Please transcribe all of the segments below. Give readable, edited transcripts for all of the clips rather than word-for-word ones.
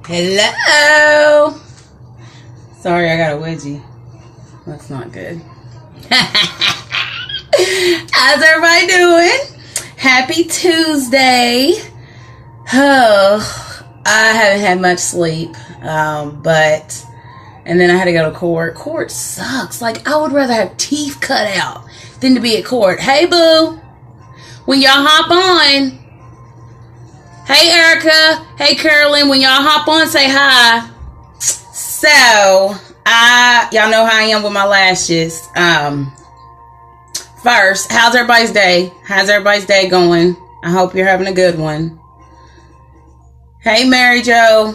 Hello. Sorry, I got a wedgie. That's not good. How's everybody doing? Happy Tuesday. Oh, I haven't had much sleep. And then I had to go to court. Court sucks. Like, I would rather have teeth cut out than to be at court. Hey, boo. When y'all hop on. Hey, Erica. Hey, Carolyn. When y'all hop on, say hi. So, y'all know how I am with my lashes. First, how's everybody's day? How's everybody's day going? I hope you're having a good one. Hey, Mary Jo.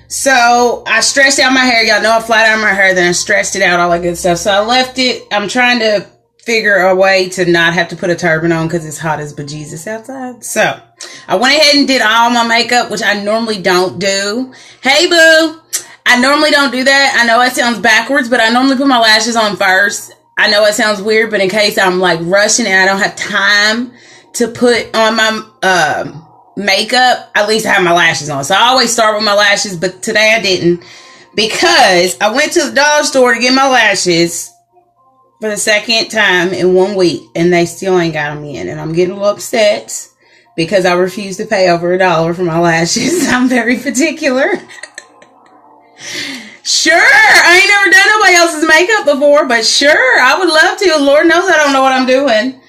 So, I stretched out my hair. Y'all know I flat ironed my hair, then I stretched it out, all that good stuff. So, I left it. I'm trying to figure a way to not have to put a turban on because it's hot as bejesus outside. So, I went ahead and did all my makeup, which I normally don't do. Hey, boo. I normally don't do that. I know it sounds backwards, but I normally put my lashes on first. I know it sounds weird, but in case I'm like rushing and I don't have time to put on my makeup, at least I have my lashes on. So I always start with my lashes, but today I didn't because I went to the dollar store to get my lashes for the second time in 1 week and they still ain't got them in. And I'm getting a little upset because I refuse to pay over $1 for my lashes. I'm very particular. Sure, I ain't never done nobody else's makeup before, but sure, I would love to. Lord knows I don't know what I'm doing.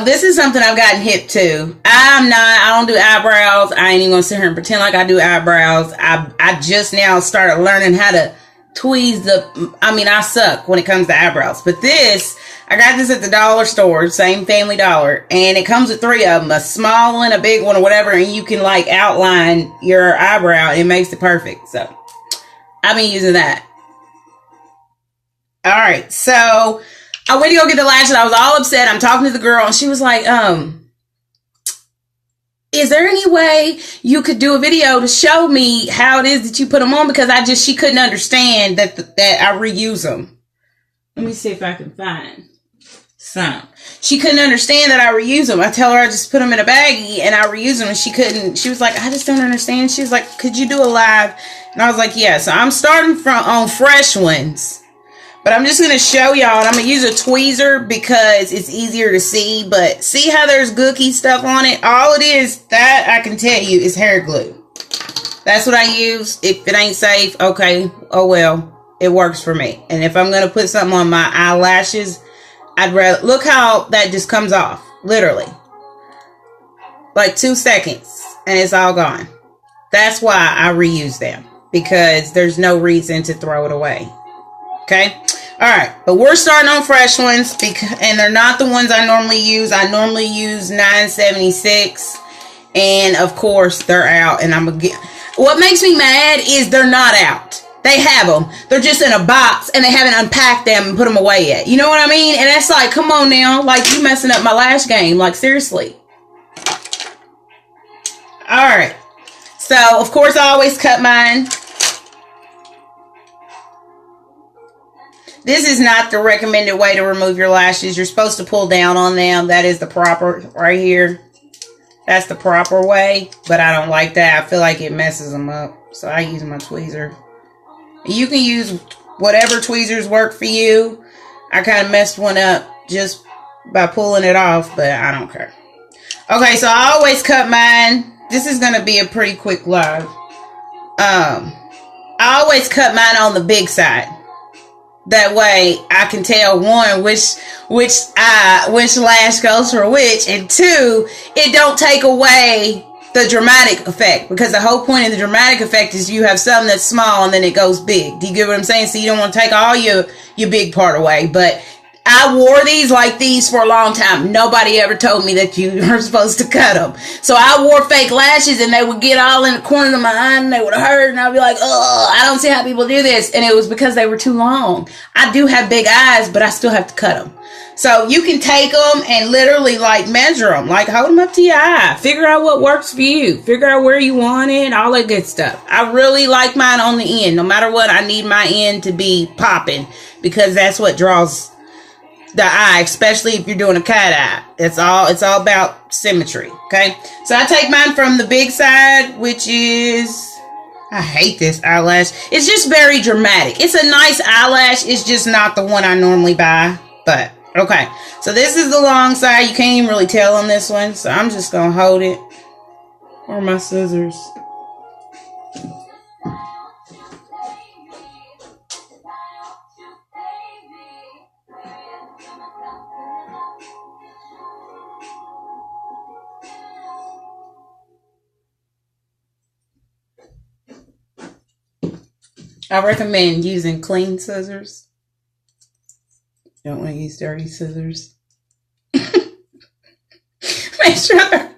This is something I've gotten hip to. I don't do eyebrows. I ain't even gonna sit here and pretend like I do eyebrows. I just now started learning how to tweeze I suck when it comes to eyebrows. But I got this at the dollar store, same Family Dollar, and it comes with 3 of them, a small one, a big one, or whatever, and you can like outline your eyebrow. It makes it perfect, so I've been using that. All right, so I went to go get the lashes. I was all upset. I'm talking to the girl, and she was like, is there any way you could do a video to show me how it is that you put them on? Because she couldn't understand that I reuse them. Let me see if I can find some. She couldn't understand that I reuse them. I tell her I just put them in a baggie and I reuse them, and she couldn't. She was like, I just don't understand. She was like, could you do a live? And I was like, yeah. So I'm starting on fresh ones. But I'm just going to show y'all, and I'm going to use a tweezer because it's easier to see. But see how there's gooky stuff on it? All it is, that I can tell you, is hair glue. That's what I use. If it ain't safe, okay, oh well, it works for me. And if I'm going to put something on my eyelashes, I'd rather, look how that just comes off, literally. Like 2 seconds, and it's all gone. That's why I reuse them, because there's no reason to throw it away. Okay? Alright, but we're starting on fresh ones, and they're not the ones I normally use. I normally use 976, and of course, they're out, and what makes me mad is they're not out. They have them. They're just in a box, and they haven't unpacked them and put them away yet. You know what I mean? And that's like, come on now. Like, you messing up my lash game. Like, seriously. Alright. So, of course, I always cut mine. This is not the recommended way to remove your lashes. You're supposed to pull down on them. That is the proper, right here. That's the proper way. But I don't like that. I feel like it messes them up. So, I use my tweezer. You can use whatever tweezers work for you. I kind of messed one up just by pulling it off, but I don't care. Okay, so I always cut mine. This is going to be a pretty quick live. I always cut mine on the big side. That way I can tell, 1, which lash goes for which, and 2, it don't take away the dramatic effect, because the whole point of the dramatic effect is you have something that's small and then it goes big. Do you get what I'm saying? So you don't want to take all your big part away. But I wore these like these for a long time. Nobody ever told me that you were supposed to cut them. So I wore fake lashes, and they would get all in the corner of my eye, and they would hurt, and I'd be like, oh, I don't see how people do this. And it was because they were too long. I do have big eyes, but I still have to cut them. So you can take them and literally like measure them, like hold them up to your eye, figure out what works for you, figure out where you want it, all that good stuff. I really like mine on the end. No matter what, I need my end to be popping, because that's what draws the eye, especially if you're doing a cat eye. It's all about symmetry. Okay, so I take mine from the big side, which is I hate this eyelash. It's just very dramatic. It's a nice eyelash. It's just not the one I normally buy. But, okay. So this is the long side. You can't even really tell on this one. So I'm just going to hold it. Or my scissors. I recommend using clean scissors. You don't want to use dirty scissors. Make sure they're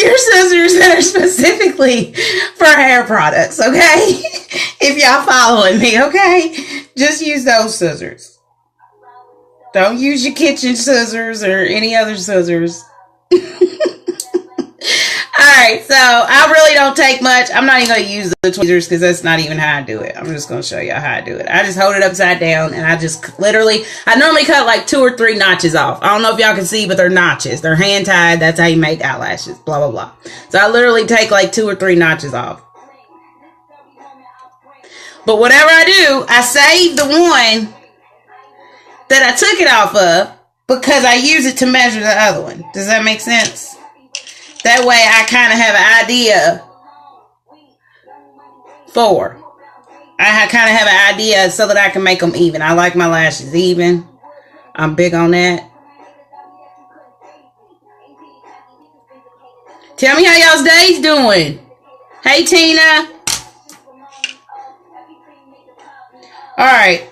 your scissors that are specifically for hair products, okay? If y'all following me, okay? Just use those scissors. Don't use your kitchen scissors or any other scissors. Alright, so I really don't take much. I'm not even going to use the tweezers because that's not even how I do it. I'm just going to show y'all how I do it. I just hold it upside down and I just literally, I normally cut like 2 or 3 notches off. I don't know if y'all can see, but they're notches. They're hand tied. That's how you make eyelashes, blah, blah, blah. So I literally take like 2 or 3 notches off. But whatever I do, I save the one that I took it off of because I use it to measure the other one. Does that make sense? That way I kind of have an idea I kind of have an idea so that I can make them even. I like my lashes even. I'm big on that. Tell me how y'all's day's doing. Hey, Tina. Alright.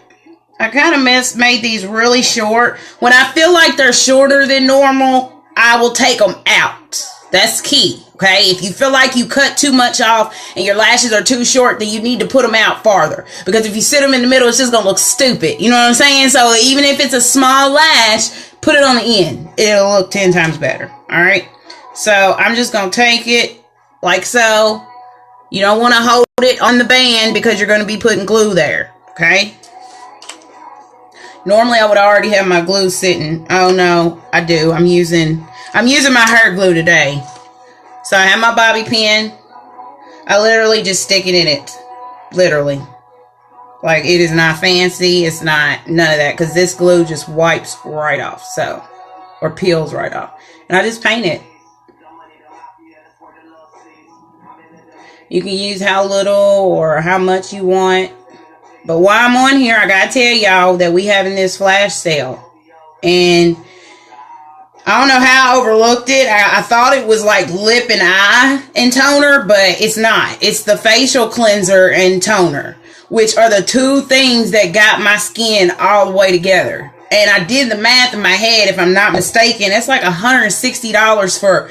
I kind of made these really short. When I feel like they're shorter than normal, I will take them out. That's key, okay? If you feel like you cut too much off and your lashes are too short, then you need to put them out farther. Because if you sit them in the middle, it's just going to look stupid. You know what I'm saying? So even if it's a small lash, put it on the end. It'll look 10 times better, all right? So I'm just going to take it like so. You don't want to hold it on the band because you're going to be putting glue there, okay? Normally, I would already have my glue sitting. Oh, no, I do. I'm using my hair glue today. So I have my bobby pin. I literally just stick it in it. Literally. Like, it is not fancy. It's not none of that. Because this glue just wipes right off. So, or peels right off. And I just paint it. You can use how little or how much you want. But while I'm on here, I gotta tell y'all that we having this flash sale. And I don't know how I overlooked it. I thought it was like lip and eye and toner, but it's not. It's the facial cleanser and toner, which are the 2 things that got my skin all the way together. And I did the math in my head, if I'm not mistaken. It's like $160 for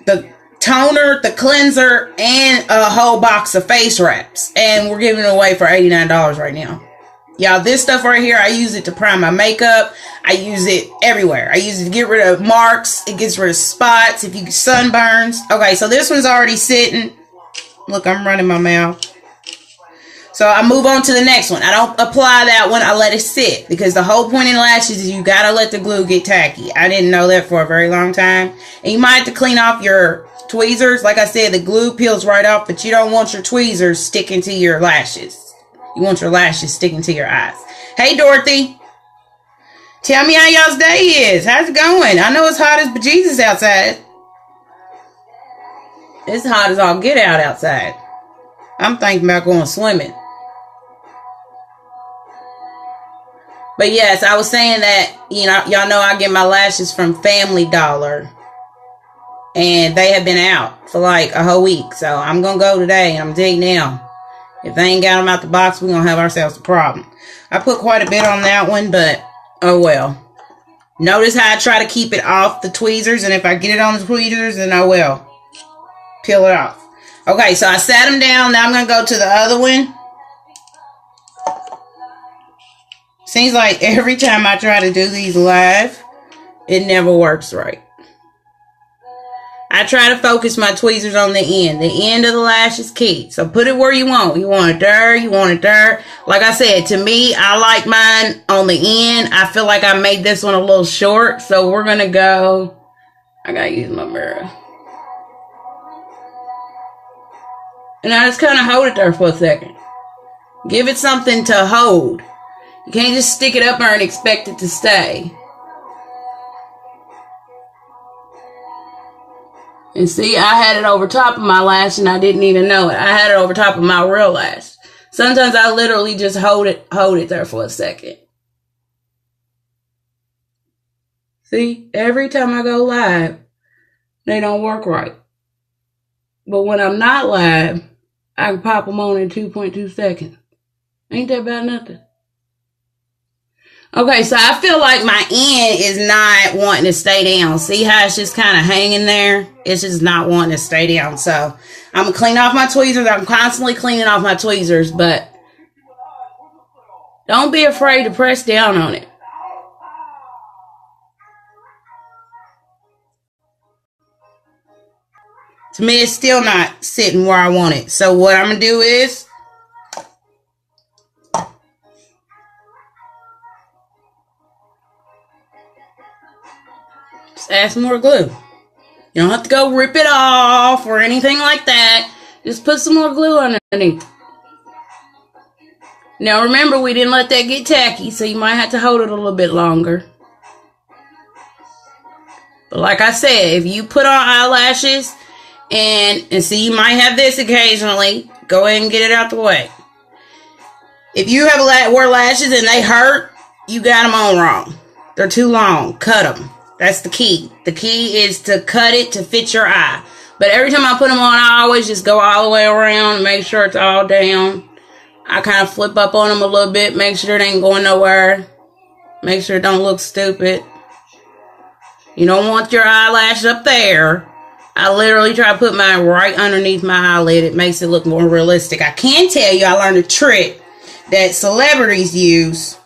the toner, the cleanser, and a whole box of face wraps. And we're giving it away for $89 right now. Y'all, this stuff right here, I use it to prime my makeup. I use it everywhere. I use it to get rid of marks. It gets rid of spots. If you sunburns. Okay, so this one's already sitting. Look, I'm running my mouth. So I move on to the next one. I don't apply that one. I let it sit. Because the whole point in lashes is you got to let the glue get tacky. I didn't know that for a very long time. And you might have to clean off your tweezers. Like I said, the glue peels right off. But you don't want your tweezers sticking to your lashes. You want your lashes sticking to your eyes. Hey, Dorothy. Tell me how y'all's day is. How's it going? I know it's hot as bejesus outside. It's hot as all get out outside. I'm thinking about going swimming. But yes, I was saying that, you know, y'all know I get my lashes from Family Dollar. And they have been out for like a whole week. So I'm going to go today and I'm digging now. If they ain't got them out the box, we're going to have ourselves a problem. I put quite a bit on that one, but oh well. Notice how I try to keep it off the tweezers, and if I get it on the tweezers, then I will peel it off. Okay, so I sat them down. Now I'm going to go to the other one. Seems like every time I try to do these live, it never works right. I try to focus my tweezers on the end. The end of the lash is key. So put it where you want. You want it there. You want it there. Like I said, to me, I like mine on the end. I feel like I made this one a little short. So we're going to go. I got to use my mirror. And I just kind of hold it there for a second. Give it something to hold. You can't just stick it up there and expect it to stay. And see, I had it over top of my lash and I didn't even know it. I had it over top of my real lash. Sometimes I literally just hold it there for a second. See, every time I go live, they don't work right. But when I'm not live, I can pop them on in 2.2 seconds. Ain't that bad nothing? Okay, so I feel like my end is not wanting to stay down. See how it's just kind of hanging there? It's just not wanting to stay down. So I'm going to clean off my tweezers. I'm constantly cleaning off my tweezers, but don't be afraid to press down on it. To me, it's still not sitting where I want it. So what I'm going to do is just add some more glue. You don't have to go rip it off or anything like that. Just put some more glue underneath. Now remember, we didn't let that get tacky, so you might have to hold it a little bit longer. But like I said, if you put on eyelashes, and see, you might have this occasionally, go ahead and get it out the way. If you have wear lashes and they hurt, you got them on wrong. They're too long. Cut them. That's the key. The key is to cut it to fit your eye. But every time I put them on, I always just go all the way around and make sure it's all down. I kind of flip up on them a little bit, make sure it ain't going nowhere. Make sure it don't look stupid. You don't want your eyelash up there. I literally try to put mine right underneath my eyelid. It makes it look more realistic. I can tell you I learned a trick that celebrities use.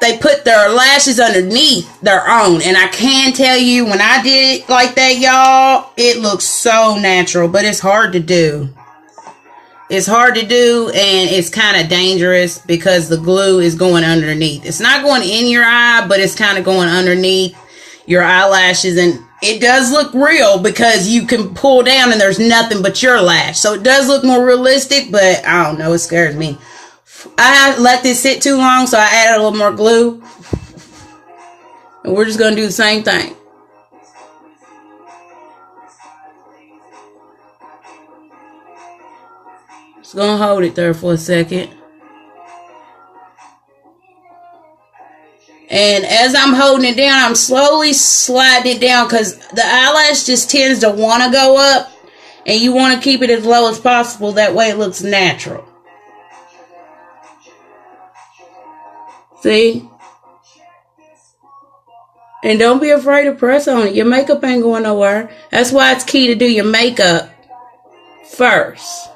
They put their lashes underneath their own. And I can tell you when I did it like that, y'all, it looks so natural. But it's hard to do. It's hard to do and it's kind of dangerous because the glue is going underneath. It's not going in your eye, but it's kind of going underneath your eyelashes, and it does look real because you can pull down and there's nothing but your lash. So it does look more realistic, but I don't know, it scares me. I let this sit too long, so I added a little more glue. And we're just going to do the same thing. Just going to hold it there for a second. And as I'm holding it down, I'm slowly sliding it down because the eyelash just tends to want to go up. And you want to keep it as low as possible. That way it looks natural. See? And don't be afraid to press on it. Your makeup ain't going nowhere. That's why it's key to do your makeup first.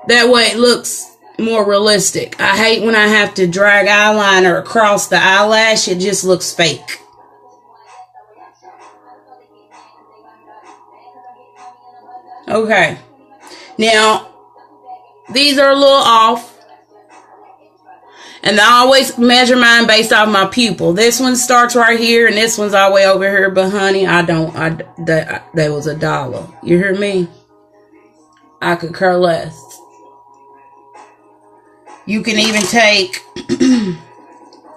That way it looks more realistic. I hate when I have to drag eyeliner across the eyelash. It just looks fake. Okay. Now, these are a little off. And I always measure mine based off my pupil. This one starts right here and this one's all the way over here. But honey, that was $1. You hear me? I could care less. You can even take, and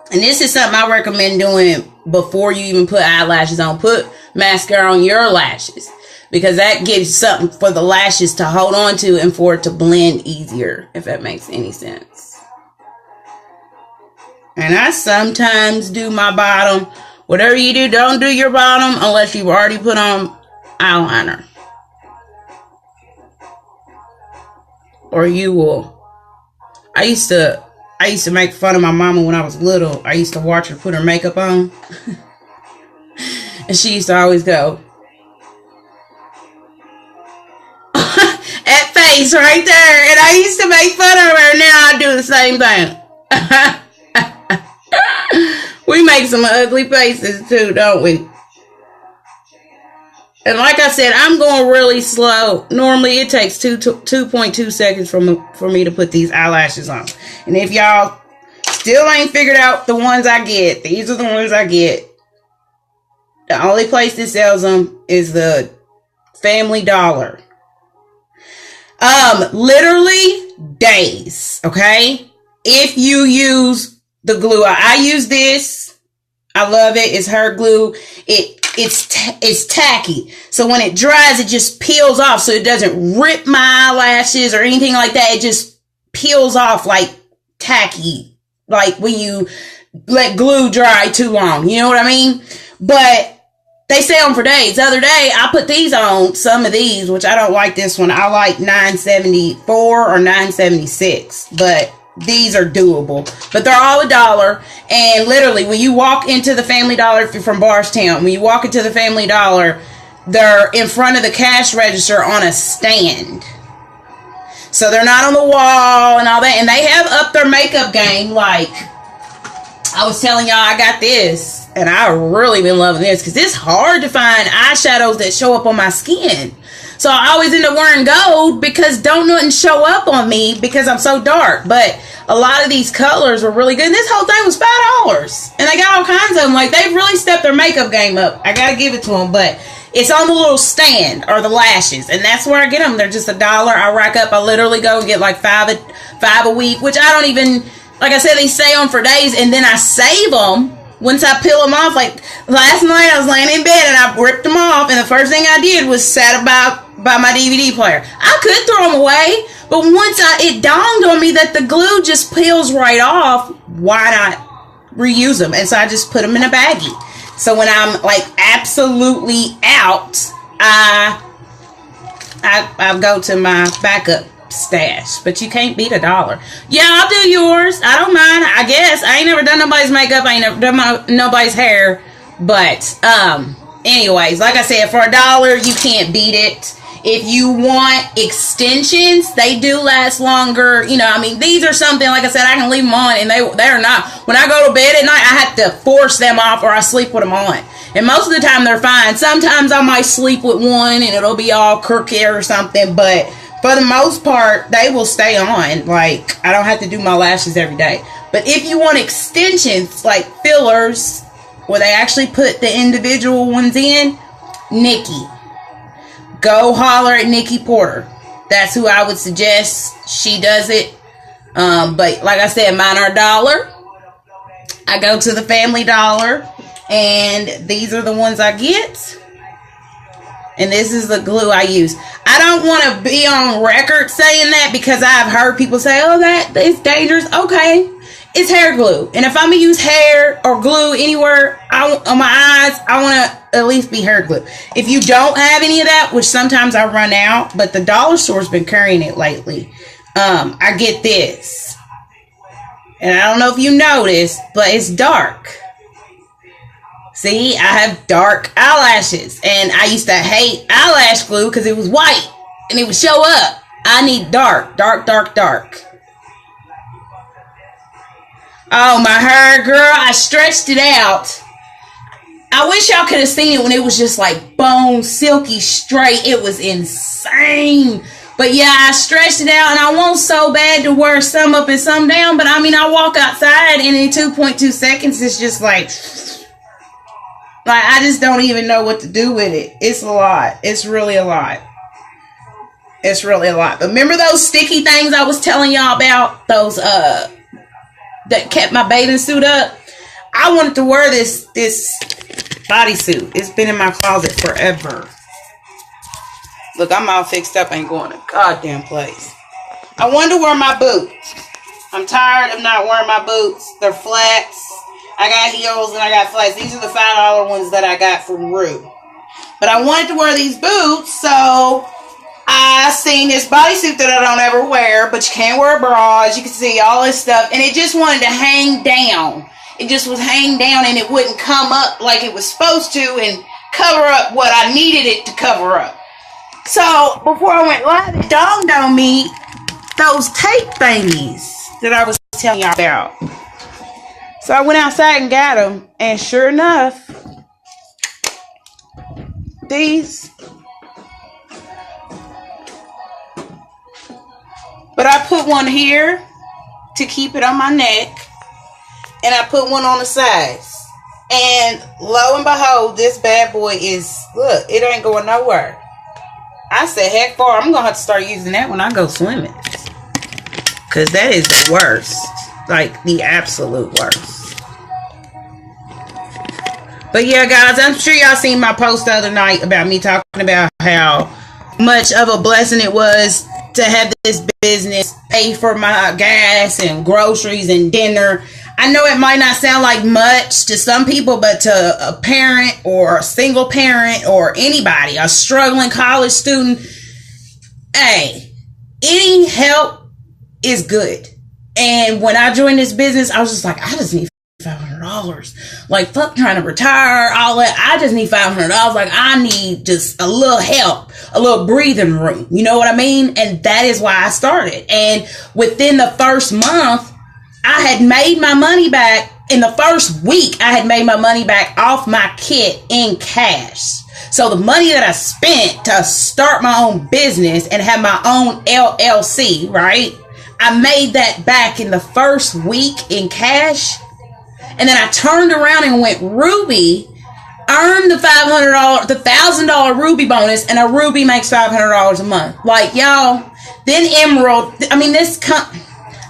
this is something I recommend doing before you even put eyelashes on. Put mascara on your lashes because that gives something for the lashes to hold on to and for it to blend easier, if that makes any sense. And I sometimes do my bottom. Whatever you do, don't do your bottom unless you've already put on eyeliner. Or you will. I used to make fun of my mama when I was little. I used to watch her put her makeup on. And she used to always go, at face right there. And I used to make fun of her. And now I do the same thing. We make some ugly faces too, don't we? And like I said, I'm going really slow. Normally, it takes 2.2 seconds for me to put these eyelashes on. And if y'all still ain't figured out the ones I get, these are the ones I get. The only place that sells them is the Family Dollar. Literally days, okay? If you use the glue, I use this. I love it. It's her glue. It's tacky. So when it dries, it just peels off. So it doesn't rip my eyelashes or anything like that. It just peels off like tacky. Like when you let glue dry too long. You know what I mean? But they stay on for days. The other day, I put these on, some of these, which I don't like this one. I like $9.74 or $9.76. But these are doable. But they're all $1. And literally, when you walk into the Family Dollar, if you're from Bardstown, when you walk into the Family Dollar, they're in front of the cash register on a stand. So they're not on the wall and all that. And they have upped their makeup game. Like, I was telling y'all, I got this. And I really been loving this. Because it's hard to find eyeshadows that show up on my skin. So I always end up wearing gold because don't nothing show up on me because I'm so dark. But a lot of these colors were really good. And this whole thing was $5. And they got all kinds of them. Like, they've really stepped their makeup game up. I got to give it to them. But it's on the little stand or the lashes. And that's where I get them. They're just $1. I rack up. I literally go and get like five a week. Which I don't even, like I said, they stay on for days. And then I save them. Once I peel them off, like last night I was laying in bed and I ripped them off. And the first thing I did was sat by my DVD player. I could throw them away, but once it dawned on me that the glue just peels right off, why not reuse them? And so I just put them in a baggie. So when I'm like absolutely out, I go to my backup stash. But you can't beat $1. Yeah, I'll do yours. I don't mind. I guess I ain't never done nobody's makeup. I ain't never done nobody's hair. But anyways, like I said, for $1, you can't beat it. If you want extensions, they do last longer. You know, I mean, these are something, like I said, I can leave them on, and they're not. When I go to bed at night, I have to force them off, or I sleep with them on. And most of the time, they're fine. Sometimes I might sleep with one, and it'll be all crooked or something. But for the most part, they will stay on. Like, I don't have to do my lashes every day. But if you want extensions, like fillers, where they actually put the individual ones in, Nikki. Go holler at Nikki Porter. That's who I would suggest. She does it. But like I said, mine are $1. I go to the Family Dollar, and these are the ones I get. And this is the glue I use. I don't want to be on record saying that because I've heard people say, oh, that is dangerous. Okay. It's hair glue. And if I'm going to use hair or glue anywhere on my eyes, I want to at least be hair glue. If you don't have any of that, which sometimes I run out, but the dollar store's been carrying it lately, I get this. And I don't know if you noticed, but it's dark. See, I have dark eyelashes. And I used to hate eyelash glue because it was white and it would show up. I need dark, dark, dark, dark. Oh, my hair, girl, I stretched it out. I wish y'all could have seen it when it was just like bone, silky, straight. It was insane. But yeah, I stretched it out, and I want so bad to wear some up and some down. But I mean, I walk outside, and in 2.2 seconds, it's just like I just don't even know what to do with it. It's a lot. It's really a lot. It's really a lot. But remember those sticky things I was telling y'all about? Those, that kept my bathing suit up? I wanted to wear this bodysuit. It's been in my closet forever. Look, I'm all fixed up. I ain't going to goddamn place. I wanted to wear my boots. I'm tired of not wearing my boots. They're flats. I got heels and I got flats. These are the $5 ones that I got from Rue. But I wanted to wear these boots, so I seen this bodysuit that I don't ever wear, but you can't wear bras. You can see all this stuff. And it just wanted to hang down. It just was hang down, and it wouldn't come up like it was supposed to and cover up what I needed it to cover up. So before I went live, it dawned on me those tape thingies that I was telling y'all about. So I went outside and got them, and sure enough, these. But I put one here to keep it on my neck, and I put one on the sides. And lo and behold, this bad boy is, look, it ain't going nowhere. I said, heck for, I'm going to have to start using that when I go swimming. Because that is the worst. Like, the absolute worst. But yeah, guys, I'm sure y'all seen my post the other night about me talking about how much of a blessing it was to have this business pay for my gas and groceries and dinner. I know it might not sound like much to some people, but to a parent or a single parent or anybody, a struggling college student, hey, any help is good. And when I joined this business, I was just like, I just need $500. Like, fuck trying to retire, all that. I just need $500. Like, I need just a little help, a little breathing room. You know what I mean? And that is why I started. And within the first month, I had made my money back. In the first week, I had made my money back off my kit in cash. So the money that I spent to start my own business and have my own LLC, right? I made that back in the first week in cash. And then I turned around and went Ruby, earned the $500, the $1,000 Ruby bonus, and a Ruby makes $500 a month. Like, y'all, then Emerald, I mean,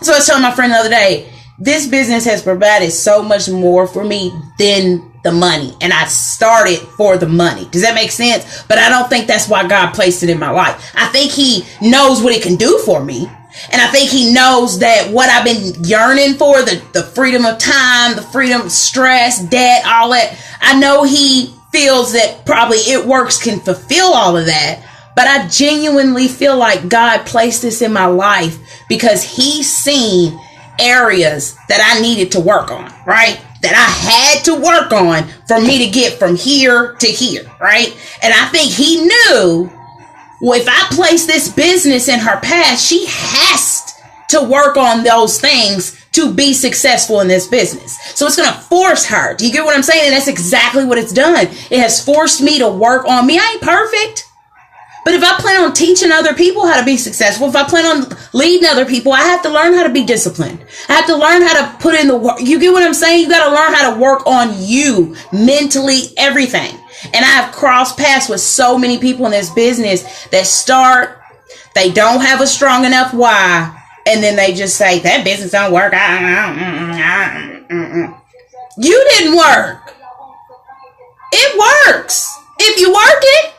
so I was telling my friend the other day, this business has provided so much more for me than the money. And I started for the money. Does that make sense? But I don't think that's why God placed it in my life. I think he knows what it can do for me. And I think he knows that what I've been yearning for, the freedom of time, the freedom of stress, debt, all that. I know he feels that probably It Works can fulfill all of that. But I genuinely feel like God placed this in my life because he's seen areas that I needed to work on, right? That I had to work on for me to get from here to here, right? And I think he knew, well, if I place this business in her path, she has to work on those things to be successful in this business. So it's going to force her. Do you get what I'm saying? And that's exactly what it's done. It has forced me to work on me. I ain't perfect. But if I plan on teaching other people how to be successful, if I plan on leading other people, I have to learn how to be disciplined. I have to learn how to put in the work. You get what I'm saying? You got to learn how to work on you mentally, everything. And I have crossed paths with so many people in this business that start, they don't have a strong enough why, and then they just say, that business don't work. You didn't work. It works if you work it.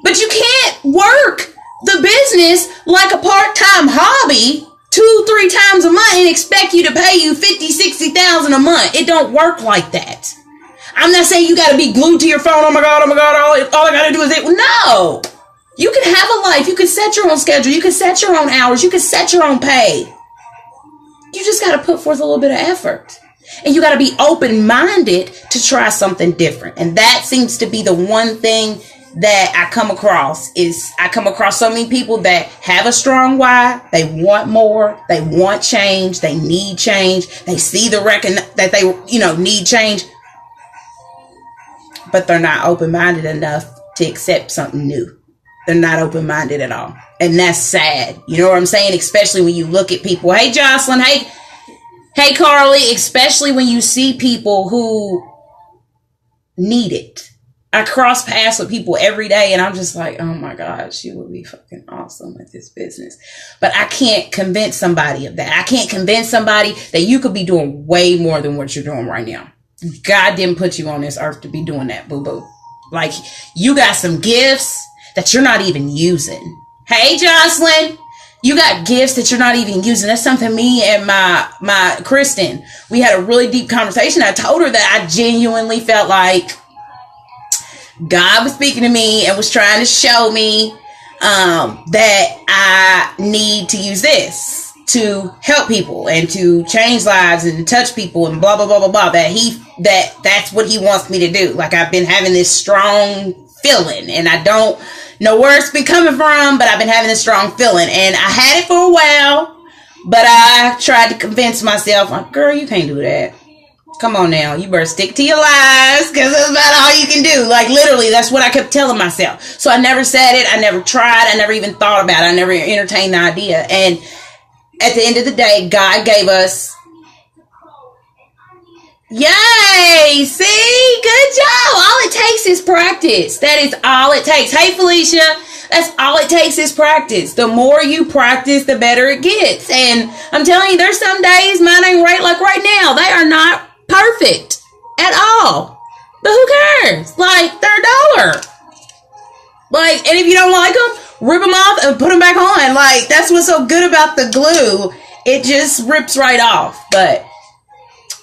But you can't work the business like a part-time hobby 2-3 times a month and expect you to pay you $50,000-$60,000 a month. It don't work like that. I'm not saying you got to be glued to your phone. Oh my God, all I got to do is it. No. You can have a life. You can set your own schedule. You can set your own hours. You can set your own pay. You just got to put forth a little bit of effort. And you got to be open-minded to try something different. And that seems to be the one thing that I come across so many people that have a strong why. They want more. They want change. They need change. They see that they, need change. But they're not open-minded enough to accept something new. They're not open-minded at all. And that's sad. You know what I'm saying? Especially when you look at people. Hey, Jocelyn. Hey, Carly. Especially when you see people who need it. I cross paths with people every day and I'm just like, oh my gosh, you would be fucking awesome at this business. But I can't convince somebody of that. I can't convince somebody that you could be doing way more than what you're doing right now. God didn't put you on this earth to be doing that, boo-boo. Like, you got some gifts that you're not even using. Hey, Jocelyn, you got gifts that you're not even using. That's something me and my Kristen, we had a really deep conversation. I told her that I genuinely felt like God was speaking to me and was trying to show me that I need to use this to help people and to change lives and to touch people and blah, blah, blah, blah, blah. That's what he wants me to do. Like, I've been having this strong feeling and I don't know where it's been coming from, but I've been having this strong feeling and I had it for a while, but I tried to convince myself, like, girl, you can't do that. Come on now, you better stick to your lies because that's about all you can do. Like, literally, that's what I kept telling myself. So I never said it. I never tried. I never even thought about it. I never entertained the idea. And at the end of the day, God gave us, yay, see, good job. All it takes takes is practice. That is all it takes. Hey, Felicia, that's all it takes is practice. The more you practice, the better it gets. And I'm telling you, there's some days mine ain't right. Like right now, they are not perfect at all. But who cares? Like, they're $1. Like, and if you don't like them, rip them off and put them back on. Like, that's what's so good about the glue. It just rips right off. But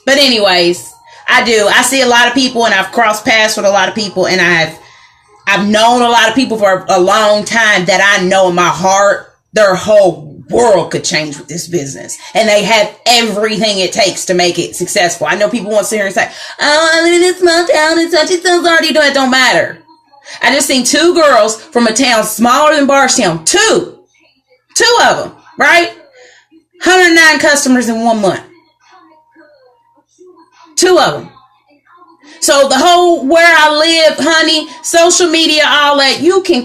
anyways, I see a lot of people, and I've crossed paths with a lot of people, and I've known a lot of people for a long time that I know in my heart their whole world could change with this business, and they have everything it takes to make it successful. I know people want to sit here and say, "Oh, I live in this small town and such and such already doing it." Don't matter. I just seen 2 girls from a town smaller than Bardstown. Two of them, right? 109 customers in 1 month. 2 of them. So the whole where I live, honey, social media, all that, you can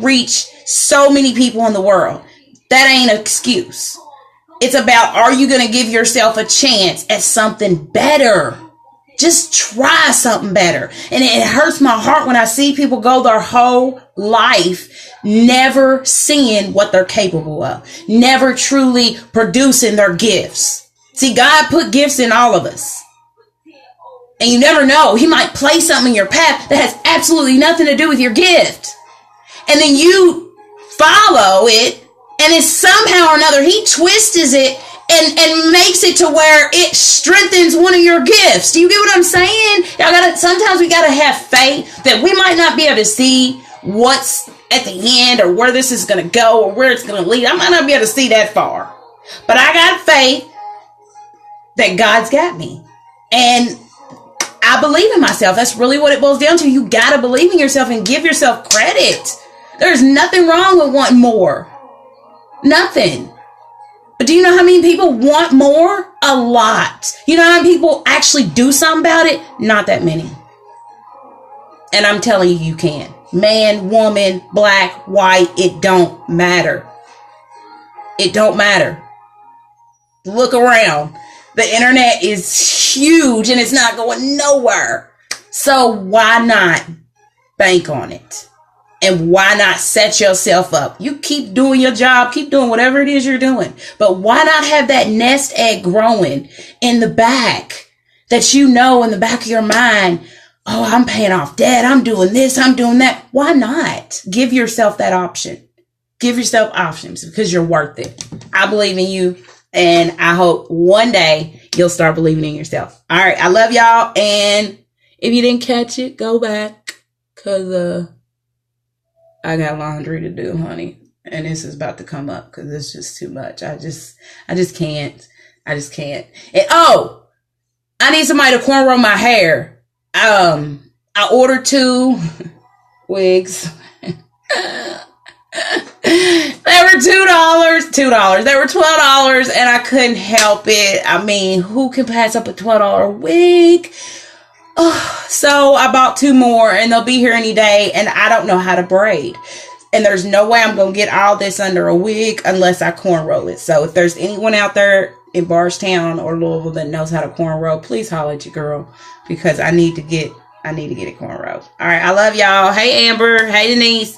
reach so many people in the world. That ain't an excuse. It's about, are you going to give yourself a chance at something better? Just try something better. And it hurts my heart when I see people go their whole life never seeing what they're capable of, never truly producing their gifts. See, God put gifts in all of us. And you never know. He might place something in your path that has absolutely nothing to do with your gift. And then you follow it, and then somehow or another, he twists it and makes it to where it strengthens one of your gifts. Do you get what I'm saying? Sometimes we gotta have faith that we might not be able to see what's at the end or where this is gonna go or where it's gonna lead. I might not be able to see that far. But I got faith that God's got me. And I believe in myself. That's really what it boils down to. You gotta believe in yourself and give yourself credit. There's nothing wrong with wanting more. Nothing. But do you know how many people want more? A lot. You know how many people actually do something about it? Not that many. And I'm telling you, you can. Man, woman, black, white, it don't matter. It don't matter. Look around. The internet is huge and it's not going nowhere. So why not bank on it? And why not set yourself up? You keep doing your job, keep doing whatever it is you're doing. But why not have that nest egg growing in the back that you know in the back of your mind, oh, I'm paying off debt, I'm doing this, I'm doing that. Why not? Give yourself that option. Give yourself options because you're worth it. I believe in you, and I hope one day you'll start believing in yourself. All right, I love y'all, and if you didn't catch it, go back because I got laundry to do, honey, and this is about to come up because it's just too much. I just can't. And I need somebody to cornrow my hair. I ordered 2 wigs. They were $2. They were $12, and I couldn't help it. I mean, who can pass up a $12 wig? Oh, so I bought 2 more, and they'll be here any day, and I don't know how to braid. And there's no way I'm going to get all this under a wig unless I cornrow it. So if there's anyone out there in Bardstown or Louisville that knows how to cornrow, please holler at your girl because I need to get it cornrowed. All right, I love y'all. Hey, Amber. Hey, Denise.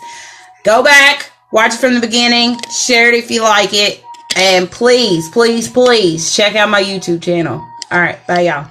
Go back, watch it from the beginning, share it if you like it, and please, please, please check out my YouTube channel. All right, bye, y'all.